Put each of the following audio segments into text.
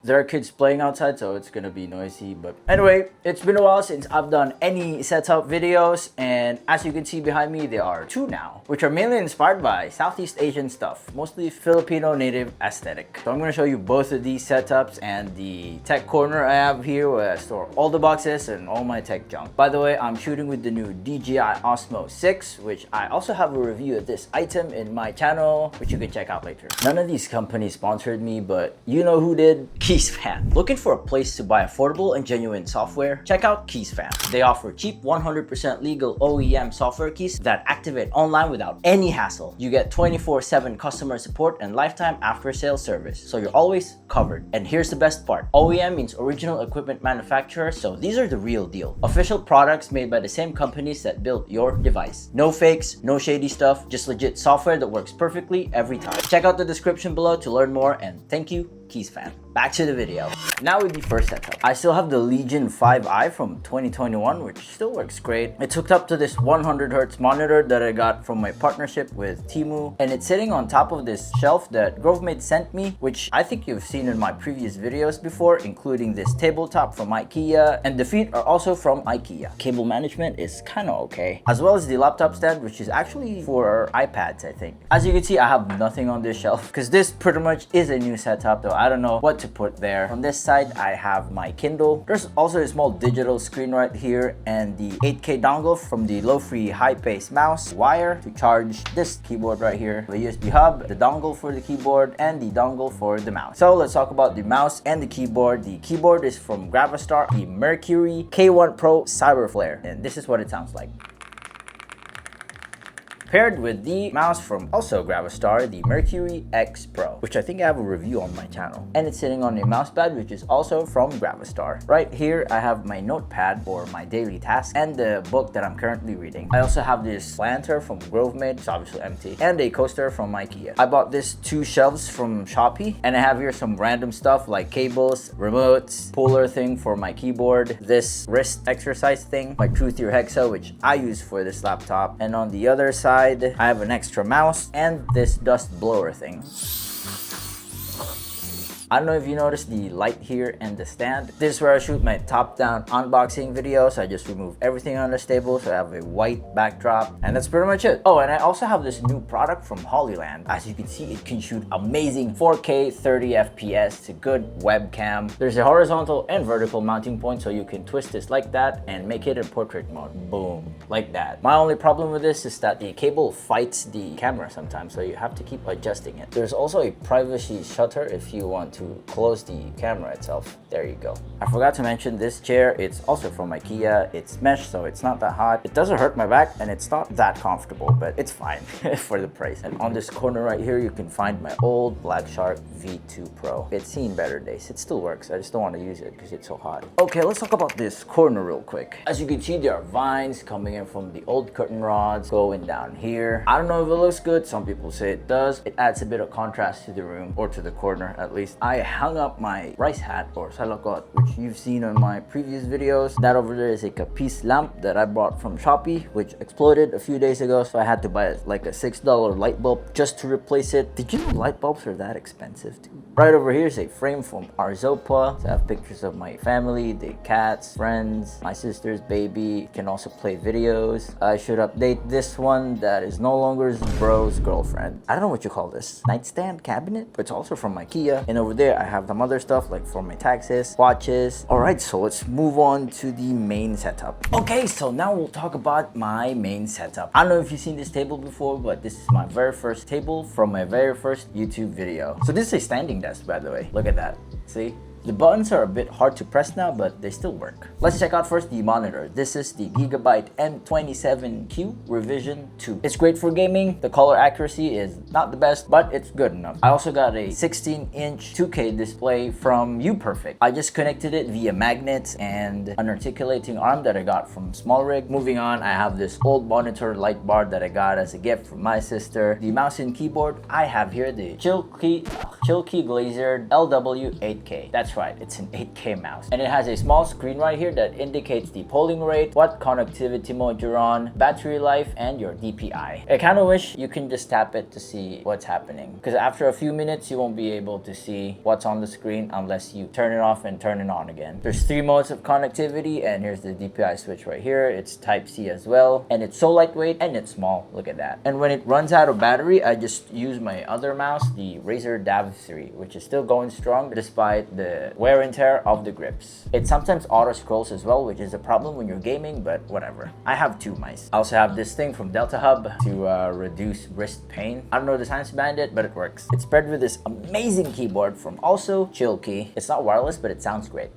There are kids playing outside, so it's gonna be noisy. But anyway, it's been a while since I've done any setup videos, and as you can see behind me, there are two now, which are mainly inspired by Southeast Asian stuff, mostly Filipino native aesthetic. So I'm gonna show you both of these setups and the tech corner I have here where I store all the boxes and all my tech junk. By the way, I'm shooting with the new DJI Osmo 6, which I also have a review of this item in my channel, which you can check out later. None of these companies sponsored me, but you know who did? KeysFan. Looking for a place to buy affordable and genuine software? Check out KeysFan. They offer cheap 100% legal OEM software keys that activate online without any hassle. You get 24/7 customer support and lifetime after-sales service, so you're always covered. And here's the best part. OEM means original equipment manufacturer, so these are the real deal. Official products made by the same companies that built your device. No fakes, no shady stuff, just legit software that works perfectly every time. Check out the description below to learn more, and thank you, KeysFan. Back to the video. Now with the first setup. I still have the Legion 5i from 2021, which still works great. It's hooked up to this 100Hz monitor that I got from my partnership with Temu, and it's sitting on top of this shelf that Grovemade sent me, which I think you've seen in my previous videos before, including this tabletop from IKEA, and the feet are also from IKEA. Cable management is kind of okay, as well as the laptop stand, which is actually for iPads, I think. As you can see, I have nothing on this shelf because this pretty much is a new setup, though I don't know what to put there. On this side, I have my Kindle. There's also a small digital screen right here and the 8K dongle from the low-free high-pace mouse, wire to charge this keyboard right here, the USB hub, the dongle for the keyboard, and the dongle for the mouse. So let's talk about the mouse and the keyboard. The keyboard is from Gravastar, the Mercury K1 Pro Cyberflare, and this is what it sounds like. Paired with the mouse from also Gravastar, the Mercury X Pro, which I think I have a review on my channel. And it's sitting on a mouse pad, which is also from Gravastar. Right here, I have my notepad for my daily tasks and the book that I'm currently reading. I also have this planter from Grovemade, it's obviously empty, and a coaster from IKEA. I bought these two shelves from Shopee, and I have here some random stuff like cables, remotes, puller thing for my keyboard, this wrist exercise thing, my Truth Your Hexa, which I use for this laptop, and on the other side, I have an extra mouse and this dust blower thing. I don't know if you noticed the light here and the stand. This is where I shoot my top-down unboxing videos. I just remove everything on this table, so I have a white backdrop, and that's pretty much it. Oh, and I also have this new product from Hollyland. As you can see, it can shoot amazing 4K 30 FPS. It's a good webcam. There's a horizontal and vertical mounting point, so you can twist this like that and make it in portrait mode. Boom, like that. My only problem with this is that the cable fights the camera sometimes, so you have to keep adjusting it. There's also a privacy shutter if you want to close the camera itself. There you go. I forgot to mention this chair. It's also from IKEA. It's mesh, so it's not that hot. It doesn't hurt my back, and it's not that comfortable, but it's fine for the price. And on this corner right here, you can find my old Black Shark V2 Pro. It's seen better days. It still works. I just don't want to use it because it's so hot. Okay, let's talk about this corner real quick. As you can see, there are vines coming in from the old curtain rods going down here. I don't know if it looks good. Some people say it does. It adds a bit of contrast to the room, or to the corner at least. I hung up my rice hat or salakot, which you've seen on my previous videos. That over there is a Capiz lamp that I bought from Shopee, which exploded a few days ago, so I had to buy like a $6 light bulb just to replace it. Did you know light bulbs are that expensive too? Right over here is a frame from Arzopa. So I have pictures of my family, the cats, friends, my sister's baby. You can also play videos. I should update this one that is no longer bro's girlfriend. I don't know what you call this. Nightstand cabinet? But it's also from IKEA. And over there, I have some other stuff like for my taxes, watches. All right, so let's move on to the main setup. Okay, so now we'll talk about my main setup. I don't know if you've seen this table before, but this is my very first table from my very first YouTube video. So this is a standing desk, by the way. Look at that. See? The buttons are a bit hard to press now, but they still work. Let's check out first the monitor. This is the Gigabyte M27Q Revision 2. It's great for gaming. The color accuracy is not the best, but it's good enough. I also got a 16-inch 2K display from UPerfect. I just connected it via magnets and an articulating arm that I got from Small Rig. Moving on, I have this old monitor light bar that I got as a gift from my sister. The mouse and keyboard, I have here the Chilkey Glazered LW8K. That's right, it's an 8K mouse. And it has a small screen right here that indicates the polling rate, what connectivity mode you're on, battery life, and your DPI. I kind of wish you can just tap it to see what's happening, because after a few minutes you won't be able to see what's on the screen unless you turn it off and turn it on again. There's 3 modes of connectivity, and here's the DPI switch right here. It's Type-C as well, and it's so lightweight and it's small. Look at that. And when it runs out of battery, I just use my other mouse, the Razer Dav 3, which is still going strong despite the wear and tear of the grips. It sometimes auto scrolls as well, which is a problem when you're gaming, but whatever. I have 2 mice. I also have this thing from Delta Hub to reduce wrist pain. I don't know the science behind it, but it works. It's paired with this amazing keyboard from also Chilkey. It's not wireless, but it sounds great.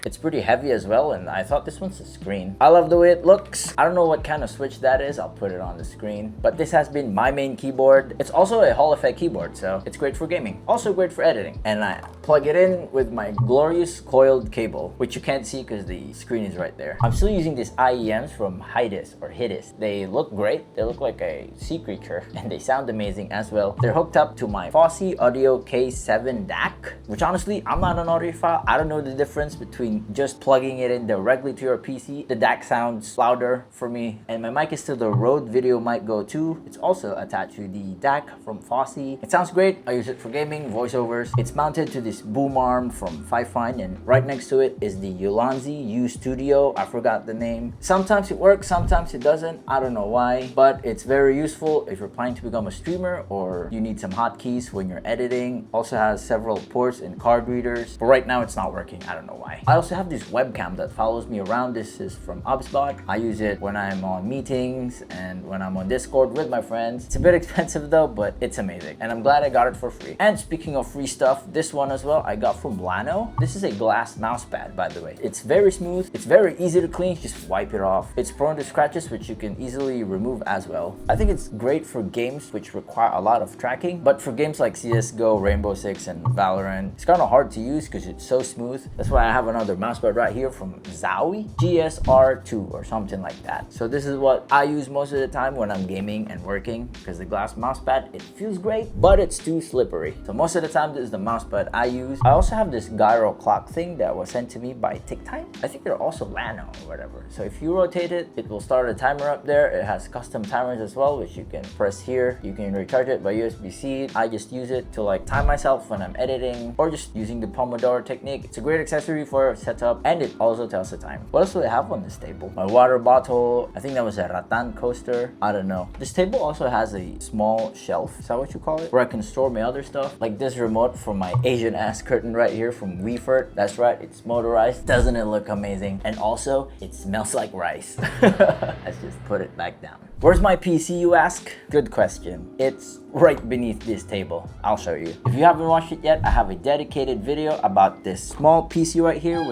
It's pretty heavy as well, and I thought this one's a screen. I love the way it looks. I don't know what kind of switch that is. I'll put it on the screen. But this has been my main keyboard. It's also a Hall effect keyboard, so it's great for gaming. Also great for editing. And I plug it in with my glorious coiled cable, which you can't see because the screen is right there. I'm still using these IEMs from Hidis. They look great. They look like a sea creature, and they sound amazing as well. They're hooked up to my Fosse Audio K7 DAC, which honestly, I'm not an audiophile. I don't know the difference between just plugging it in directly to your PC. The DAC sounds louder for me, and my mic is still the Rode Video Mic Go 2. It's also attached to the DAC from Fosse. It sounds great. I use it for gaming, voiceovers. It's mounted to this boom arm from Fifine, and right next to it is the Ulanzi U Studio. I forgot the name. Sometimes it works, sometimes it doesn't. I don't know why, but it's very useful if you're planning to become a streamer or you need some hotkeys when you're editing. Also has several ports and card readers, but right now it's not working. I don't know why. I also have this webcam that follows me around. This is from HubSpot. I use it when I'm on meetings and when I'm on Discord with my friends. It's a bit expensive though, but it's amazing, and I'm glad I got it for free. And speaking of free stuff, this one as well I got from Lano. This is a glass mouse pad, by the way. It's very smooth. It's very easy to clean. Just wipe it off. It's prone to scratches, which you can easily remove as well. I think it's great for games which require a lot of tracking, but for games like CSGO, Rainbow Six, and Valorant, it's kind of hard to use because it's so smooth. That's why I have another mousepad right here from Zowie GSR2 or something like that. So this is what I use most of the time when I'm gaming and working, because the glass mousepad, it feels great, but it's too slippery. So most of the time this is the mousepad I use. I also have this gyro clock thing that was sent to me by TickTime. I think they're also Lano or whatever. So if you rotate it, it will start a timer up there. It has custom timers as well, which you can press here. You can recharge it by USB-C. I just use it to like time myself when I'm editing or just using the Pomodoro technique. It's a great accessory for setup, and it also tells the time. What else do I have on this table? My water bottle. I think that was a rattan coaster. I don't know. This table also has a small shelf. Is that what you call it? Where I can store my other stuff. Like this remote for my Asian ass curtain right here from Weefert. That's right, it's motorized. Doesn't it look amazing? And also, it smells like rice. Let's just put it back down. Where's my PC, you ask? Good question. It's right beneath this table. I'll show you. If you haven't watched it yet, I have a dedicated video about this small PC right here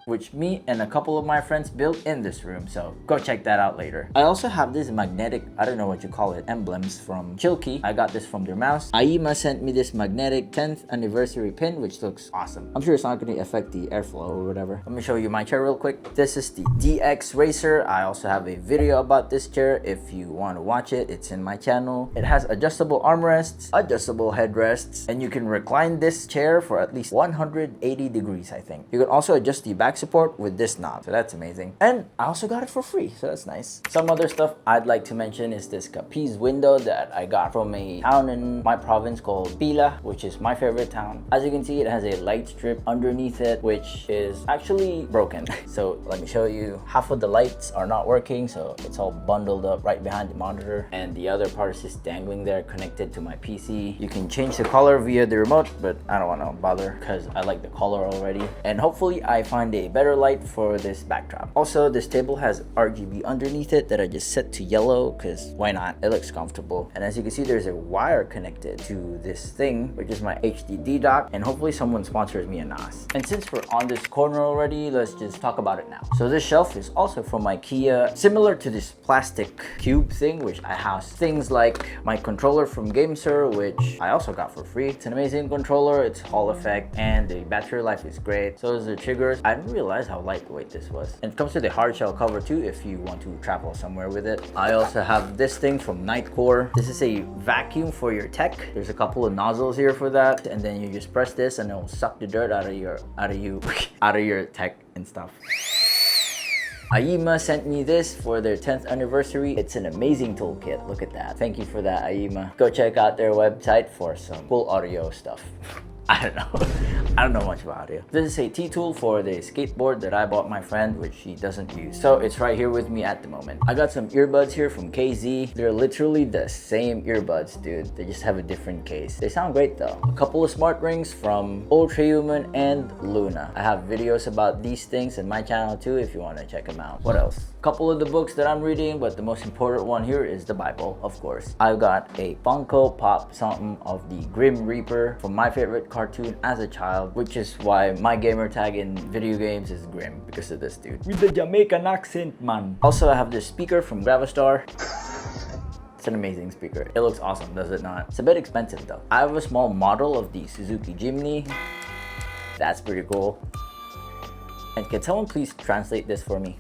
which me and a couple of my friends built in this room, so go check that out later. I also have this magnetic, I don't know what you call it, emblems from Chilkey. I got this from their mouse. Aima sent me this magnetic 10th anniversary pin, which looks awesome. I'm sure it's not going to affect the airflow or whatever. Let me show you my chair real quick. This is the DX Racer. I also have a video about this chair. If you want to watch it, it's in my channel. It has adjustable armrests, adjustable headrests, and you can recline this chair for at least 180 degrees, I think. You can also adjust the back support with this knob, so that's amazing. And I also got it for free, so that's nice. Some other stuff I'd like to mention is this Capiz window that I got from a town in my province called Pila, which is my favorite town. As you can see, it has a light strip underneath it, which is actually broken. So let me show you. Half of the lights are not working, so it's all bundled up right behind the monitor, and the other part is just dangling there connected to my PC. You can change the color via the remote, but I don't want to bother because I like the color already. And hopefully I find a better light for this backdrop. Also, this table has RGB underneath it that I just set to yellow because why not? It looks comfortable. And as you can see, there's a wire connected to this thing, which is my HDD dock, and hopefully someone sponsors me a NAS. And since we're on this corner already, let's just talk about it now. So this shelf is also from IKEA, similar to this plastic cube thing, which I house things like my controller from GameSir, which I also got for free. It's an amazing controller. It's Hall effect, and the battery life is great. So is the triggers. I don't didn't realize how lightweight this was. And it comes with a hard shell cover too if you want to travel somewhere with it. I also have this thing from Nightcore. This is a vacuum for your tech. There's a couple of nozzles here for that, and then you just press this and it'll suck the dirt out of your tech and stuff. Aima sent me this for their 10th anniversary. It's an amazing toolkit. Look at that. Thank you for that, Aima. Go check out their website for some cool audio stuff. I don't know. I don't know much about audio. This is a T-tool for the skateboard that I bought my friend, which she doesn't use. So it's right here with me at the moment. I got some earbuds here from KZ. They're literally the same earbuds, dude. They just have a different case. They sound great though. A couple of smart rings from Ultrahuman and Luna. I have videos about these things in my channel too if you want to check them out. What else? A couple of the books that I'm reading, but the most important one here is the Bible, of course. I've got a Funko Pop something of the Grim Reaper from my favorite cartoon as a child, which is why my gamer tag in video games is Grim, because of this dude. With the Jamaican accent, man. Also, I have this speaker from Gravestar. It's an amazing speaker. It looks awesome, does it not? It's a bit expensive though. I have a small model of the Suzuki Jimny. That's pretty cool. And can someone please translate this for me?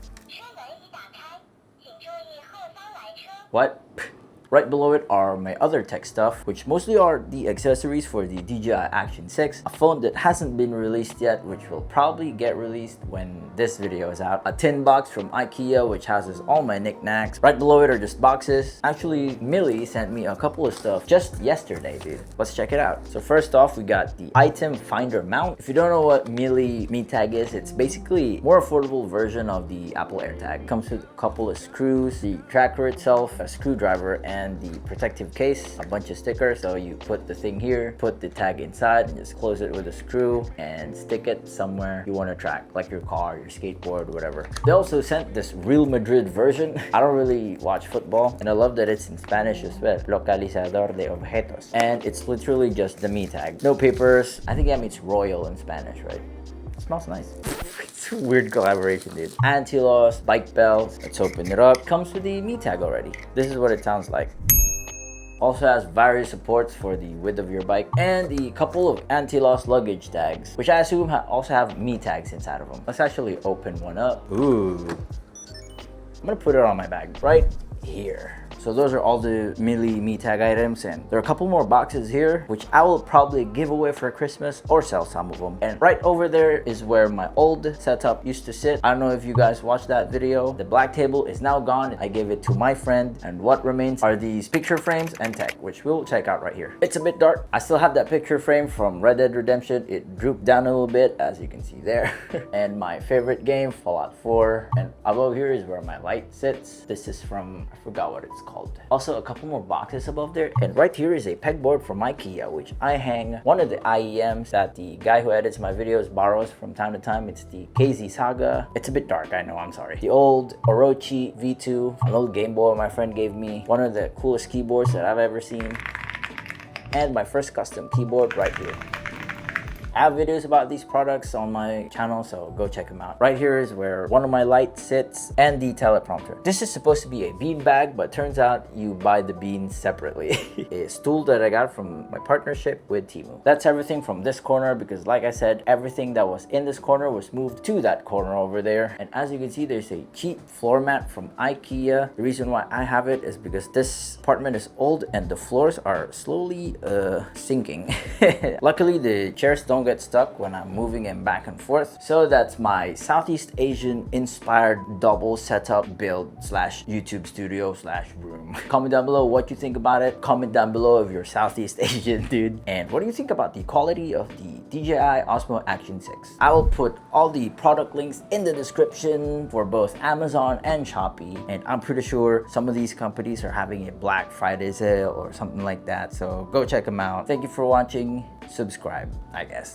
What? Right below it are my other tech stuff, which mostly are the accessories for the DJI Action 6, a phone that hasn't been released yet, which will probably get released when this video is out. A tin box from IKEA, which houses all my knickknacks. Right below it are just boxes. Actually, Millie sent me a couple of stuff just yesterday, dude. Let's check it out. So first off, we got the item finder mount. If you don't know what Millie Me Tag is, it's basically a more affordable version of the Apple AirTag. Comes with a couple of screws, the tracker itself, a screwdriver, and the protective case, a bunch of stickers. So you put the thing here, put the tag inside, and just close it with a screw and stick it somewhere you want to track, like your car, your skateboard, whatever. They also sent this Real Madrid version. I don't really watch football, and I love that it's in Spanish as well. Localizador de objetos. And it's literally just the Me Tag. No papers. I think that means royal in Spanish, right? It smells nice. It's a weird collaboration, dude. Anti-loss, bike belts. Let's open it up. Comes with the Me Tag already. This is what it sounds like. Also has various supports for the width of your bike and the couple of anti-loss luggage tags, which I assume also have Me Tags inside of them. Let's actually open one up. Ooh. I'm gonna put it on my bag right here. So those are all the Millie Me Tag items, and there are a couple more boxes here, which I will probably give away for Christmas or sell some of them. And right over there is where my old setup used to sit. I don't know if you guys watched that video. The black table is now gone. I gave it to my friend, and what remains are these picture frames and tech, which we'll check out right here. It's a bit dark. I still have that picture frame from Red Dead Redemption. It drooped down a little bit, as you can see there. And my favorite game, Fallout 4. And above here is where my light sits. This is from, I forgot what it's called. Also, a couple more boxes above there, and right here is a pegboard from IKEA, which I hang one of the IEMs that the guy who edits my videos borrows from time to time. It's the KZ Saga. It's a bit dark, I know, I'm sorry. The old Orochi V2, an old Game Boy my friend gave me, one of the coolest keyboards that I've ever seen, and my first custom keyboard right here. I have videos about these products on my channel, so go check them out. Right here is where one of my lights sits and the teleprompter. This is supposed to be a bean bag, but turns out you buy the beans separately. A stool that I got from my partnership with Temu. That's everything from this corner, because like I said, everything that was in this corner was moved to that corner over there. And as you can see, there's a cheap floor mat from IKEA. The reason why I have it is because this apartment is old and the floors are slowly sinking. Luckily, the chairs don't get stuck when I'm moving them back and forth. So that's my Southeast Asian inspired double setup build slash YouTube studio slash room. Comment down below what you think about it. Comment down below if you're Southeast Asian, dude. And what do you think about the quality of the DJI Osmo Action 6? I will put all the product links in the description for both Amazon and Shopee. And I'm pretty sure some of these companies are having a Black Friday sale or something like that. So go check them out. Thank you for watching. Subscribe, I guess.